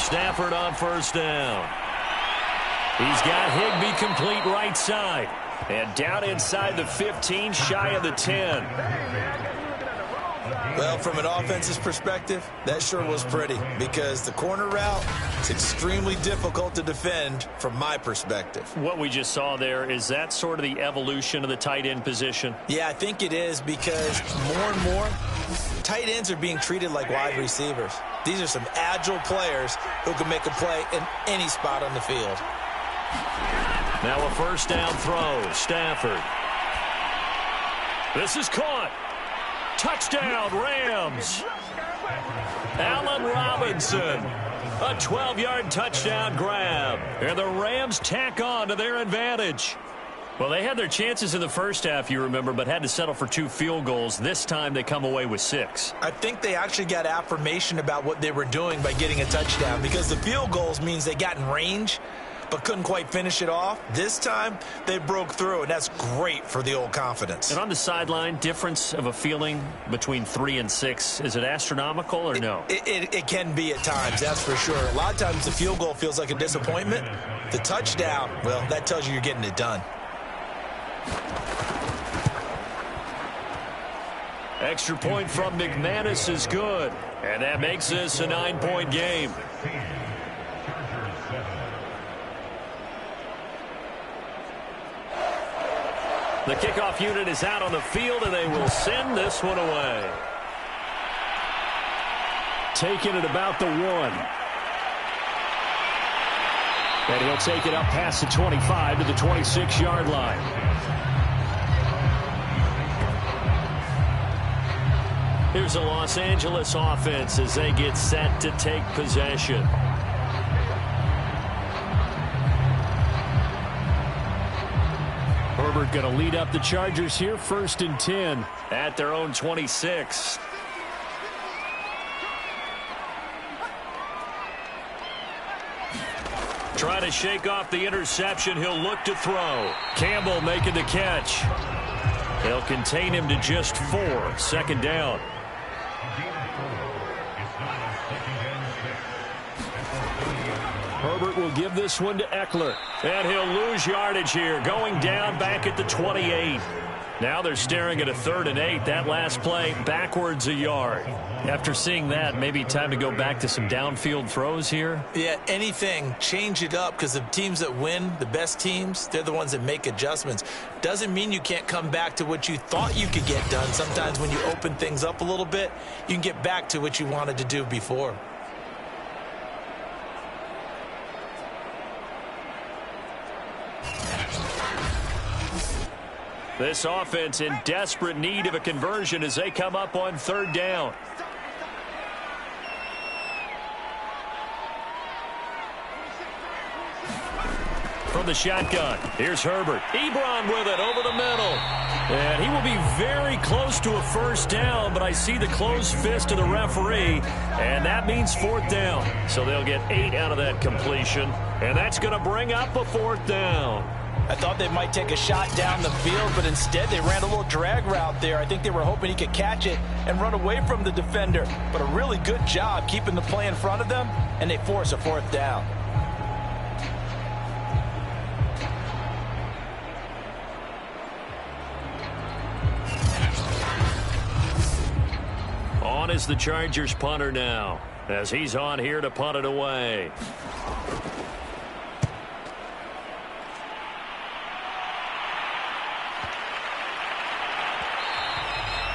Stafford on first down. He's got Higbee complete right side. And down inside the 15, shy of the 10. Well, from an offense's perspective, that sure was pretty, because the corner route is extremely difficult to defend from my perspective. What we just saw there, is that sort of the evolution of the tight end position? Yeah, I think it is, because more and more, tight ends are being treated like wide receivers. These are some agile players who can make a play in any spot on the field. Now a first down throw, Stafford. This is caught. Touchdown, Rams. Allen Robinson. A 12-yard touchdown grab. And the Rams tack on to their advantage. Well, they had their chances in the first half, you remember, but had to settle for 2 field goals. This time they come away with 6. I think they actually got affirmation about what they were doing by getting a touchdown, because the field goals means they got in range but couldn't quite finish it off. This time, they broke through, and that's great for the old confidence. And on the sideline, difference of a feeling between 3 and 6, is it astronomical or no? It can be at times, that's for sure. A lot of times the field goal feels like a disappointment. The touchdown, well, that tells you you're getting it done. Extra point from McManus is good, and that makes this a 9-point game. The kickoff unit is out on the field, and they will send this one away. Taking it about the 1. And he'll take it up past the 25 to the 26-yard line. Here's the Los Angeles offense as they get set to take possession. Herbert going to lead up the Chargers here, 1st and 10 at their own 26. Trying to shake off the interception. He'll look to throw. Campbell making the catch. They'll contain him to just 4. 2nd down. Herbert will give this one to Eckler. And he'll lose yardage here, going down back at the 28. Now they're staring at a 3rd and 8. That last play, backwards a yard. After seeing that, maybe time to go back to some downfield throws here. Yeah, anything. Change it up, because the teams that win, the best teams, they're the ones that make adjustments. Doesn't mean you can't come back to what you thought you could get done. Sometimes when you open things up a little bit, you can get back to what you wanted to do before. This offense in desperate need of a conversion as they come up on 3rd down. the shotgun. Here's Herbert. Ebron with it over the middle. And he will be very close to a first down, but I see the closed fist of the referee, and that means fourth down. So they'll get 8 out of that completion, and that's going to bring up a fourth down. I thought they might take a shot down the field, but instead they ran a little drag route there. I think they were hoping he could catch it and run away from the defender. But a really good job keeping the play in front of them, and they force a fourth down. On is the Chargers punter now, as he's on here to punt it away.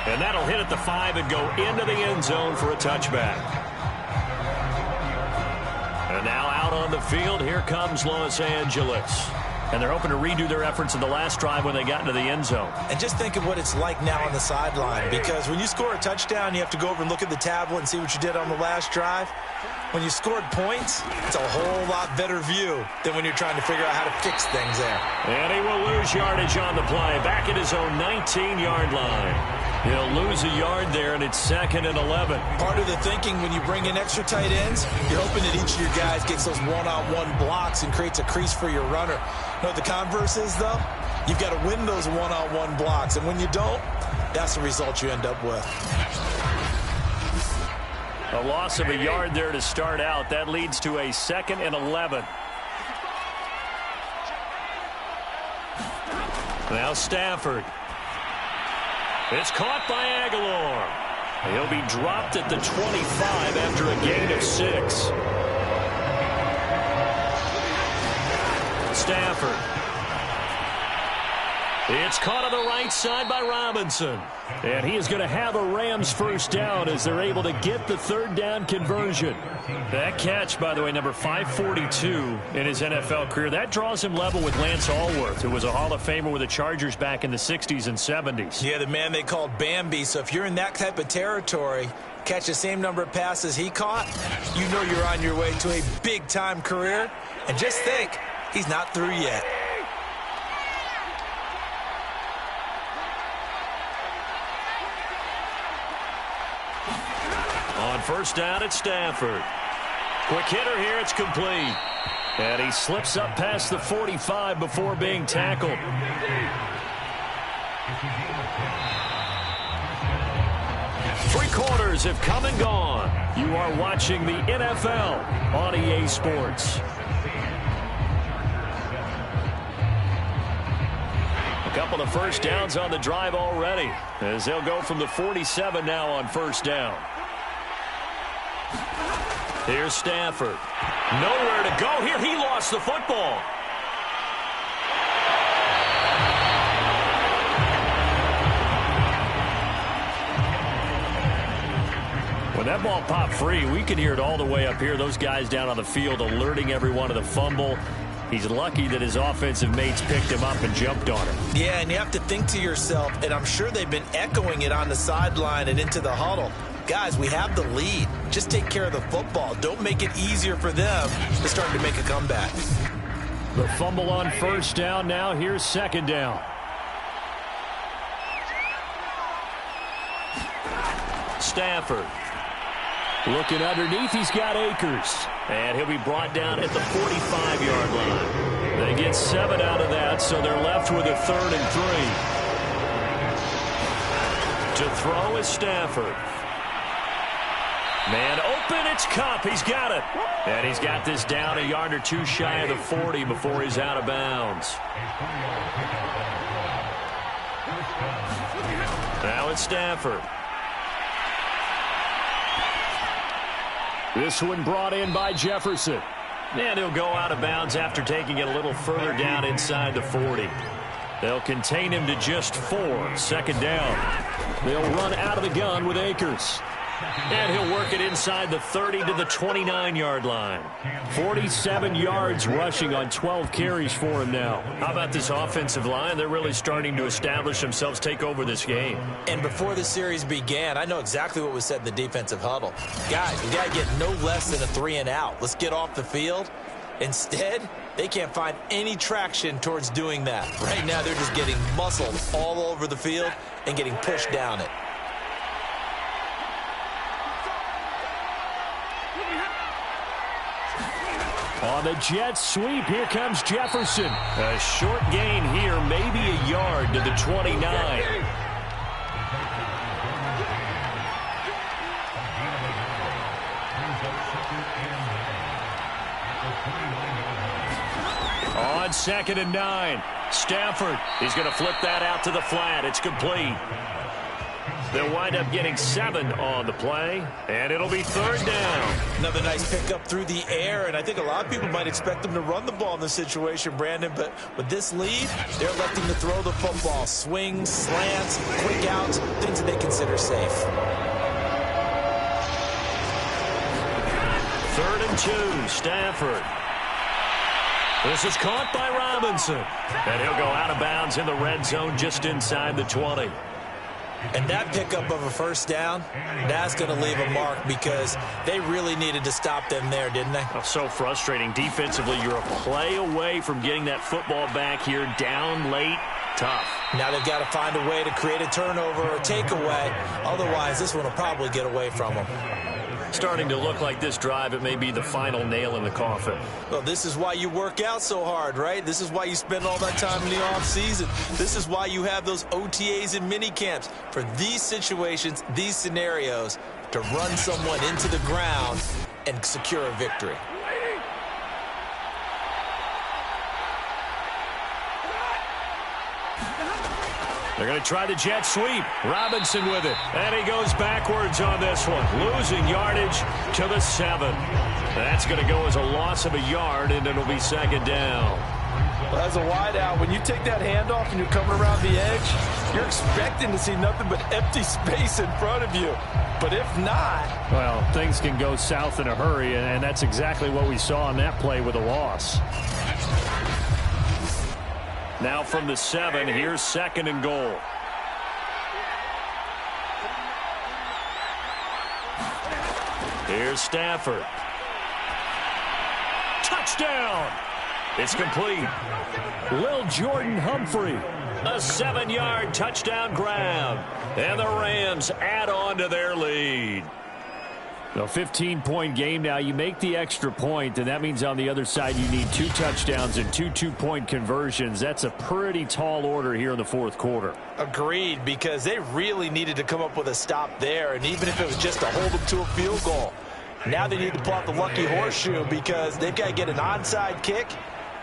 And that'll hit at the 5 and go into the end zone for a touchback. And now out on the field, here comes Los Angeles. And they're hoping to redo their efforts in the last drive when they got into the end zone. And just think of what it's like now on the sideline, because when you score a touchdown, you have to go over and look at the tablet and see what you did on the last drive. When you scored points, it's a whole lot better view than when you're trying to figure out how to fix things there. And he will lose yardage on the play, back at his own 19-yard line. He'll lose a yard there, and it's 2nd and 11. Part of the thinking when you bring in extra tight ends, you're hoping that each of your guys gets those one-on-one blocks and creates a crease for your runner. You know what the converse is, though? You've got to win those one-on-one blocks, and when you don't, that's the result you end up with. A loss of a yard there to start out. That leads to a 2nd and 11. Now Stafford. It's caught by Aguilar. He'll be dropped at the 25 after a gain of 6. Stafford. It's caught on the right side by Robinson. And he is going to have a Rams first down as they're able to get the third down conversion. That catch, by the way, number 542 in his NFL career, that draws him level with Lance Allworth, who was a Hall of Famer with the Chargers back in the 60s and 70s. Yeah, the man they called Bambi. So if you're in that type of territory, catch the same number of passes he caught, you know you're on your way to a big-time career. And just think, he's not through yet. On first down, it's Stafford. Quick hitter here, it's complete. And he slips up past the 45 before being tackled. Three quarters have come and gone. You are watching the NFL on EA Sports. A couple of first downs on the drive already, as they'll go from the 47 now on first down. Here's Stafford. Nowhere to go here. He lost the football. When that ball popped free, we could hear it all the way up here. Those guys down on the field alerting everyone of the fumble. He's lucky that his offensive mates picked him up and jumped on him. Yeah, and you have to think to yourself, and I'm sure they've been echoing it on the sideline and into the huddle. Guys, we have the lead. Just take care of the football. Don't make it easier for them to start to make a comeback. The fumble on first down. Now here's second down. Stafford. Looking underneath, he's got Akers. And he'll be brought down at the 45-yard line. They get 7 out of that, so they're left with a 3rd and 3. To throw is Stafford. Man open, it's Kupp. He's got it. And he's got this down a yard or two shy of the 40 before he's out of bounds. Now it's Stafford. This one brought in by Jefferson. And he'll go out of bounds after taking it a little further down inside the 40. They'll contain him to just 4. Second down. They'll run out of the gun with Akers. And he'll work it inside the 30 to the 29-yard line. 47 yards rushing on 12 carries for him now. How about this offensive line? They're really starting to establish themselves, take over this game. And before the series began, I know exactly what was said in the defensive huddle. Guys, we got to get no less than a 3 and out. Let's get off the field Instead, they can't find any traction towards doing that. Right now, they're just getting muscled all over the field and getting pushed down it. On the jet sweep, here comes Jefferson. A short gain here, maybe a yard to the 29. On 2nd and 9, Stafford. He's going to flip that out to the flat. It's complete. They'll wind up getting 7 on the play, and it'll be 3rd down. Another nice pickup through the air, and I think a lot of people might expect them to run the ball in this situation, Brandon, but with this lead, they're electing to throw the football. Swings, slants, quick outs, things that they consider safe. 3rd and 2, Stafford. This is caught by Robinson, and he'll go out of bounds in the red zone just inside the 20. And that pickup of a 1st down, that's going to leave a mark because they really needed to stop them there, didn't they? Oh, so frustrating. Defensively, you're a play away from getting that football back here, down late. Tough. Now they've got to find a way to create a turnover or takeaway. Otherwise, this one will probably get away from them. Starting to look like this drive, it may be the final nail in the coffin. Well, this is why you work out so hard, right? This is why you spend all that time in the offseason. This is why you have those OTAs and mini camps for these situations, these scenarios, to run someone into the ground and secure a victory. They're going to try the jet sweep. Robinson with it. And he goes backwards on this one. Losing yardage to the 7. That's going to go as a loss of a yard, and it'll be 2nd down. Well, as a wide out, when you take that handoff and you're coming around the edge, you're expecting to see nothing but empty space in front of you. But if not... Well, things can go south in a hurry, and that's exactly what we saw on that play with a loss. Now from the 7, here's 2nd and goal. Here's Stafford. Touchdown! It's complete. Lil Jordan Humphrey. A 7-yard touchdown grab. And the Rams add on to their lead. A 15-point game now. You make the extra point, and that means on the other side you need 2 touchdowns and 2 two-point conversions. That's a pretty tall order here in the 4th quarter. Agreed, because they really needed to come up with a stop there, and even if it was just to hold them to a field goal. Now they need to pull out the lucky horseshoe because they've got to get an onside kick,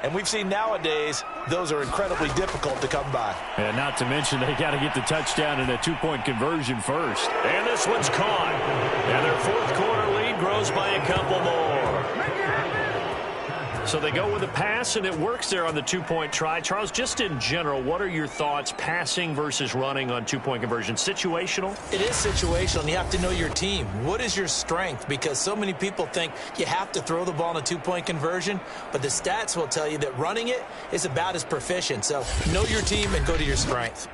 and we've seen nowadays those are incredibly difficult to come by. And not to mention they got to get the touchdown and a 2-point conversion first. And this one's caught. And their 4th quarter lead grows by a couple more. So they go with a pass, and it works there on the 2-point try. Charles, just in general, what are your thoughts passing versus running on 2-point conversion? Situational? It is situational, and you have to know your team. What is your strength? Because so many people think you have to throw the ball in a 2-point conversion, but the stats will tell you that running it is about as proficient. So know your team and go to your strength.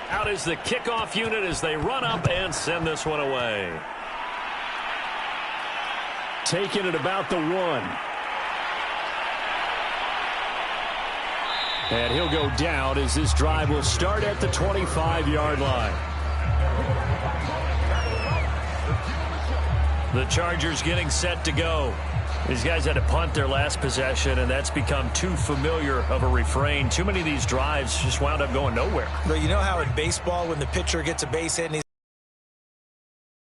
Out is the kickoff unit as they run up and send this one away. Taking it about the 1. And he'll go down as this drive will start at the 25-yard line. The Chargers getting set to go. These guys had to punt their last possession, and that's become too familiar of a refrain. Too many of these drives just wound up going nowhere. But you know how in baseball when the pitcher gets a base hit and he's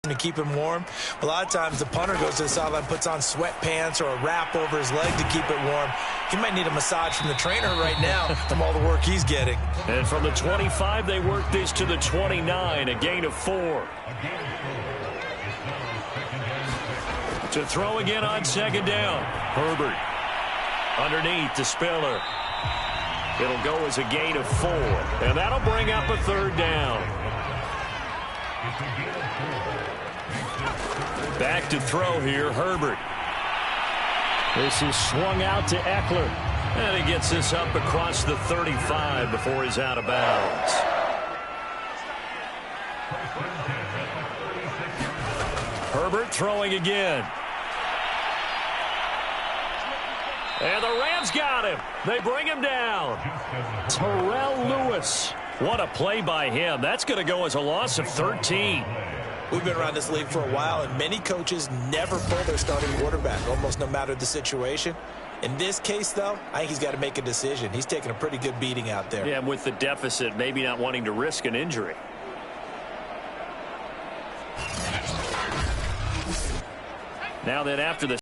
to keep him warm? A lot of times the punter goes to the sideline, puts on sweatpants or a wrap over his leg to keep it warm. He might need a massage from the trainer right now from all the work he's getting. And from the 25, they work this to the 29, a gain of 4. To throw again on 2nd down. Herbert underneath to Spiller. It'll go as a gain of 4, and that'll bring up a 3rd down. Back to throw here, Herbert. This is swung out to Eckler. And he gets this up across the 35 before he's out of bounds. Herbert throwing again. And the Rams got him. They bring him down. Terrell Lewis. What a play by him. That's going to go as a loss of 13. We've been around this league for a while, and many coaches never pull their starting quarterback, almost no matter the situation. In this case, though, I think he's got to make a decision. He's taking a pretty good beating out there. Yeah, with the deficit, maybe not wanting to risk an injury. Now then, after the